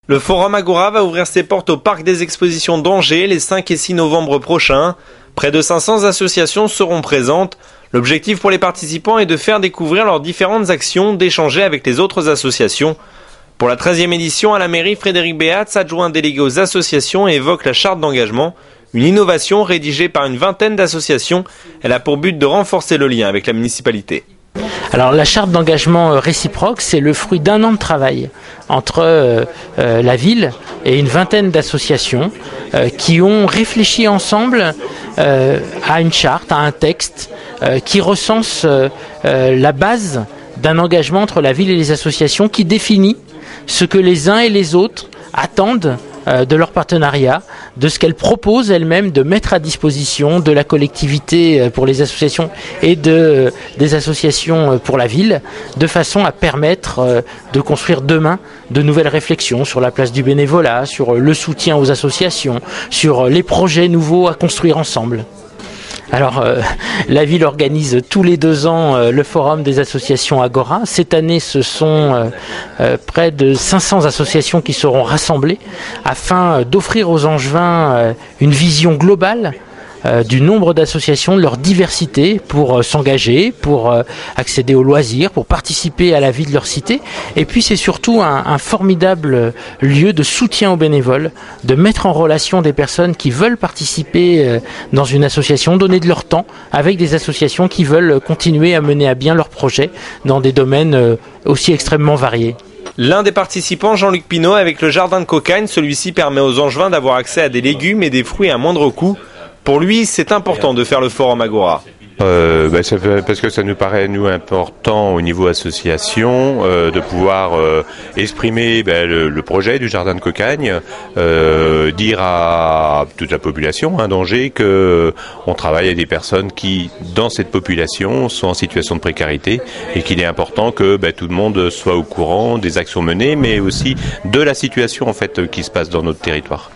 Le Forum Agora va ouvrir ses portes au Parc des Expositions d'Angers les 5 et 6 novembre prochains. Près de 500 associations seront présentes. L'objectif pour les participants est de faire découvrir leurs différentes actions, d'échanger avec les autres associations. Pour la 13e édition, à la mairie, Frédéric Béatz, adjoint délégué aux associations, évoque la charte d'engagement. Une innovation rédigée par une vingtaine d'associations. Elle a pour but de renforcer le lien avec la municipalité. Alors la charte d'engagement réciproque, c'est le fruit d'un an de travail entre la ville et une vingtaine d'associations qui ont réfléchi ensemble à une charte, à un texte qui recense la base d'un engagement entre la ville et les associations, qui définit ce que les uns et les autres attendent de leur partenariat, de ce qu'elles proposent elles-mêmes de mettre à disposition de la collectivité pour les associations et des associations pour la ville, de façon à permettre de construire demain de nouvelles réflexions sur la place du bénévolat, sur le soutien aux associations, sur les projets nouveaux à construire ensemble. Alors, la ville organise tous les 2 ans le forum des associations Agora. Cette année, ce sont près de 500 associations qui seront rassemblées afin d'offrir aux Angevins une vision globale du nombre d'associations, de leur diversité, pour s'engager, pour accéder aux loisirs, pour participer à la vie de leur cité. Et puis c'est surtout un formidable lieu de soutien aux bénévoles, de mettre en relation des personnes qui veulent participer dans une association, donner de leur temps avec des associations qui veulent continuer à mener à bien leurs projets dans des domaines aussi extrêmement variés. L'un des participants, Jean-Luc Pinault, avec le jardin de Cocagne, celui-ci permet aux Angevins d'avoir accès à des légumes et des fruits à moindre coût. Pour lui, c'est important de faire le Forum Agora. Parce que ça nous paraît, nous, important au niveau association de pouvoir exprimer le projet du jardin de Cocagne, dire à toute la population d'Angers que on travaille avec des personnes qui, dans cette population, sont en situation de précarité et qu'il est important que tout le monde soit au courant des actions menées, mais aussi de la situation en fait qui se passe dans notre territoire.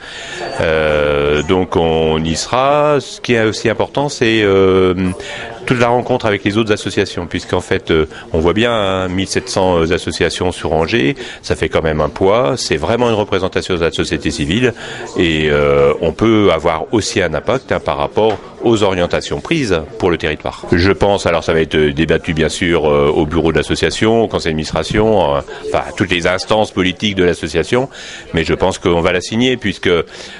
Donc on y sera. Ce qui est aussi important, c'est toute la rencontre avec les autres associations, puisqu'en fait, on voit bien 1700 associations sur Angers, ça fait quand même un poids, c'est vraiment une représentation de la société civile, et on peut avoir aussi un impact par rapport aux orientations prises pour le territoire. Je pense, alors ça va être débattu bien sûr au bureau de l'association, au conseil d'administration, enfin toutes les instances politiques de l'association, mais je pense qu'on va la signer, puisque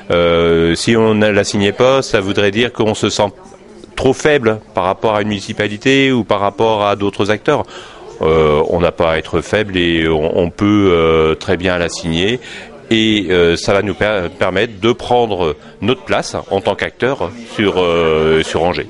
si on ne la signait pas, ça voudrait dire qu'on se sent trop faible par rapport à une municipalité ou par rapport à d'autres acteurs. On n'a pas à être faible et on peut très bien la signer. Et ça va nous permettre de prendre notre place en tant qu'acteur sur Angers.